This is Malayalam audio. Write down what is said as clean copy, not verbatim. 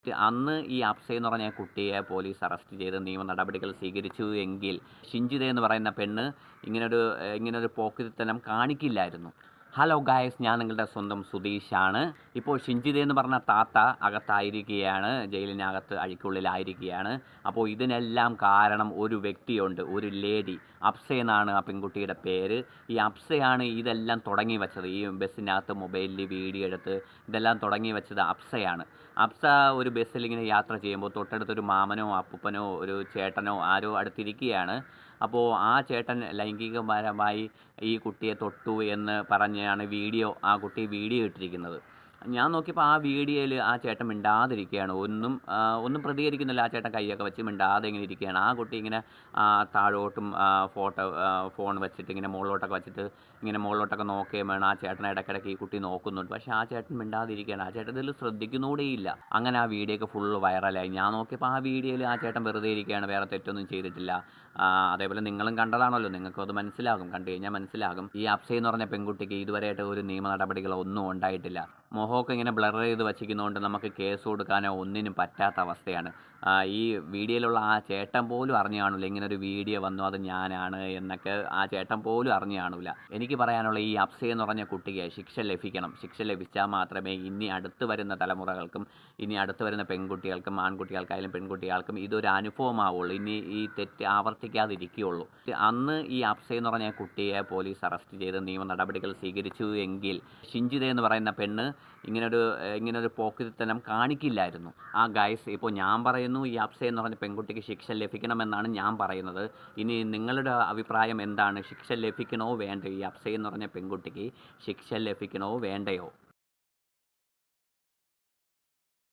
അന്ന് ഈ അപ്സ എന്ന് പറഞ്ഞ കുട്ടിയെ പോലീസ് അറസ്റ്റ് ചെയ്ത് നിയമ നടപടികൾ സ്വീകരിച്ചു എങ്കിൽ ഷിഞ്ചിത എന്ന് പറയുന്ന പെണ്ണ് ഇങ്ങനൊരു പോക്കിരിത്തനം കാണിക്കില്ലായിരുന്നു. ഹലോ ഗായ്സ്, ഞാൻ നിങ്ങളുടെ സ്വന്തം സുധീഷാണ്. ഇപ്പോൾ ഷിഞ്ചിത എന്ന് പറഞ്ഞ താത്ത അകത്തായിരിക്കുകയാണ്, ജയിലിനകത്ത് അഴിക്കുള്ളിലായിരിക്കുകയാണ്. അപ്പോൾ ഇതിനെല്ലാം കാരണം ഒരു വ്യക്തിയുണ്ട്, ഒരു ലേഡി. അപ്സ എന്നാണ് ആ പെൺകുട്ടിയുടെ പേര്. ഈ അപ്സയാണ് ഇതെല്ലാം തുടങ്ങി വെച്ചത്. ഈ ബസ്സിനകത്ത് മൊബൈലിൽ വീഡിയോ എടുത്ത് ഇതെല്ലാം തുടങ്ങി വെച്ചത് അപ്സയാണ്. അപ്സ ഒരു ബസ്സിൽ ഇങ്ങനെ യാത്ര ചെയ്യുമ്പോൾ തൊട്ടടുത്തൊരു മാമനോ അപ്പൂപ്പനോ ഒരു ചേട്ടനോ ആരോ അടുത്തിരിക്കുകയാണ്. അപ്പോൾ ആ ചേട്ടൻ ലൈംഗികപരമായി ഈ കുട്ടിയെ തൊട്ടു എന്ന് പറഞ്ഞാണ് ആ കുട്ടി വീഡിയോ ഇട്ടിരിക്കുന്നത്. ഞാൻ നോക്കിയപ്പോൾ ആ വീഡിയോയിൽ ആ ചേട്ടൻ മിണ്ടാതിരിക്കുകയാണ്. ഒന്നും പ്രതികരിക്കുന്നില്ല. ആ ചേട്ടൻ കൈയൊക്കെ വെച്ച് മിണ്ടാതെ ഇങ്ങനെ ഇരിക്കുകയാണ്. ആ കുട്ടി ഇങ്ങനെ താഴോട്ടും ഫോൺ വെച്ചിട്ട് ഇങ്ങനെ മുകളിലോട്ടൊക്കെ നോക്കുകയും വേണം. ആ ചേട്ടൻ ഇടയ്ക്കിടയ്ക്ക് ഈ കുട്ടി നോക്കുന്നുണ്ട്. പക്ഷേ ആ ചേട്ടൻ മിണ്ടാതിരിക്കുകയാണ്. ആ ചേട്ടൻ ഇതിൽ ശ്രദ്ധിക്കുന്നൂടെയില്ല. അങ്ങനെ ആ വീഡിയോ ഒക്കെ ഫുള്ള് വൈറലായി. ഞാൻ നോക്കിയപ്പോൾ ആ വീഡിയോയിൽ ആ ചേട്ടൻ വെറുതെ ഇരിക്കുകയാണ്, വേറെ തെറ്റൊന്നും ചെയ്തിട്ടില്ല. അതേപോലെ നിങ്ങളും കണ്ടതാണല്ലോ, നിങ്ങൾക്കും അത് മനസ്സിലാകും, കണ്ടു കഴിഞ്ഞാൽ മനസ്സിലാകും. ഈ അപ്സ എന്ന് പറഞ്ഞ പെൺകുട്ടിക്ക് ഇതുവരെയായിട്ട് ഒരു നിയമ നടപടികളോ ഒന്നും ഉണ്ടായിട്ടില്ല. മുഖമൊക്കെ ഇങ്ങനെ ബ്ലർ ചെയ്ത് വച്ചിരിക്കുന്നതുകൊണ്ട് നമുക്ക് കേസ് കൊടുക്കാനോ ഒന്നിനും പറ്റാത്ത അവസ്ഥയാണ്. ഈ വീഡിയോയിലുള്ള ആ ചേട്ടൻ പോലും അറിഞ്ഞു കാണില്ല ഇങ്ങനൊരു വീഡിയോ വന്നു അത് ഞാനാണ് എന്നൊക്കെ. ആ ചേട്ടൻ പോലും അറിഞ്ഞു കാണില്ല. എനിക്ക് പറയാനുള്ള ഈ അപ്സ എന്ന് പറഞ്ഞ കുട്ടിക്ക് ശിക്ഷ ലഭിക്കണം. ശിക്ഷ ലഭിച്ചാൽ മാത്രമേ ഇനി അടുത്ത് വരുന്ന തലമുറകൾക്കും ഇനി അടുത്ത് വരുന്ന പെൺകുട്ടികൾക്കും ആൺകുട്ടികൾക്കായാലും പെൺകുട്ടികൾക്കും ഇതൊരു അനുഭവമാവുള്ളൂ. ഇനി ഈ തെറ്റ് ആവർത്തിക്കാതിരിക്കുകയുള്ളൂ. അന്ന് ഈ അപ്സ എന്ന് പറഞ്ഞ കുട്ടിയെ പോലീസ് അറസ്റ്റ് ചെയ്ത് നിയമ നടപടികൾ സ്വീകരിച്ചു എങ്കിൽ ഷിഞ്ചിത എന്ന് പറയുന്ന പെണ്ണ് ഇങ്ങനൊരു പോക്കിരിത്തനം കാണിക്കില്ലായിരുന്നു. ഗൈസ്, ഇപ്പോൾ ഞാൻ പറയുന്നു ഈ അപ്സ എന്ന് പറഞ്ഞ പെൺകുട്ടിക്ക് ശിക്ഷ ലഭിക്കണമെന്നാണ് ഞാൻ പറയുന്നത്. ഇനി നിങ്ങളുടെ അഭിപ്രായം എന്താണ്? ശിക്ഷ ലഭിക്കണോ വേണ്ടയോ? ഈ അപ്സ എന്ന് പറഞ്ഞ പെൺകുട്ടിക്ക് ശിക്ഷ ലഭിക്കണോ വേണ്ടയോ?